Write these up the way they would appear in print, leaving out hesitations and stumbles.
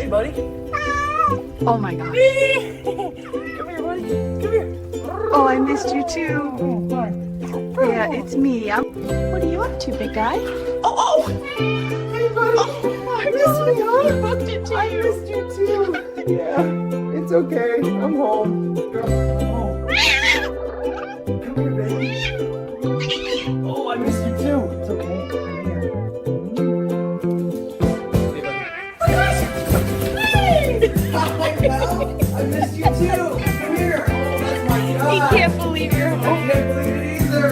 Hey, buddy. Oh my gosh. Come here, buddy. Come here. Oh, I missed you too. Oh, hi. Yeah, it's me. What are you up to, big guy? Oh! Hey, buddy. Oh, I missed you. I missed you too. Yeah, it's okay. I'm home. I'm home. Come here, baby. Oh, I missed you too. It's okay. Come here. I missed you too. Come here. Oh, that's my God. He can't believe you're I home. can't believe it either.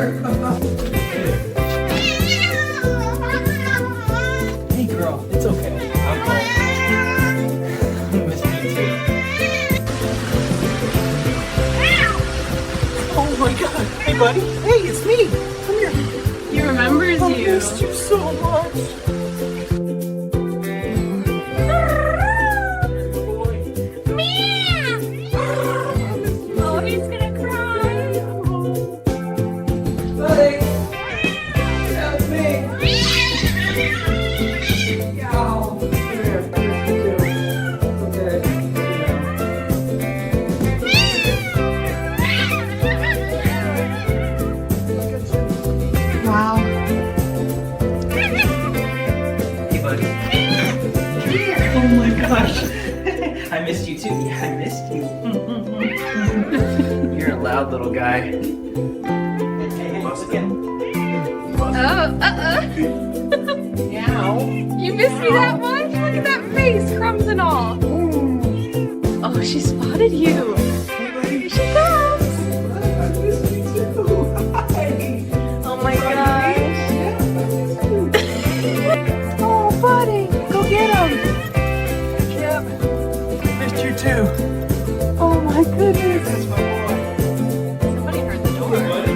Hey, girl. It's okay. I'm home. I missed you too. Oh my God. Hey, buddy. Hey, it's me. Come here. He remembers I you. missed you so much. Oh, he's gonna cry. Buddy. That's me. Yow. Come here. I missed you too. Okay. Wow. Hey, buddy. Oh my gosh. I missed you too. Yeah, I missed you. You're a loud little guy. Hey, Meow. You miss me that much? Look at that face, crumbs and all. Oh, she spotted you. Here she comes. I missed you too. Hi. Oh my gosh. Oh, buddy, go get him. Yep. Missed you too. Oh my goodness. That's my boy. Somebody heard the door. Hey, buddy.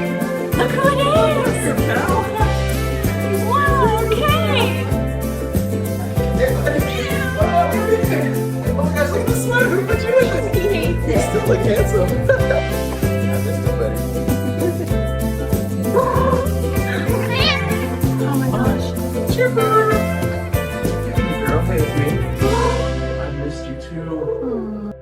Look who it is. Your pal. Wow, okay. Hey, buddy. Oh, look at the smile. Look at you. He hates You it. still look handsome.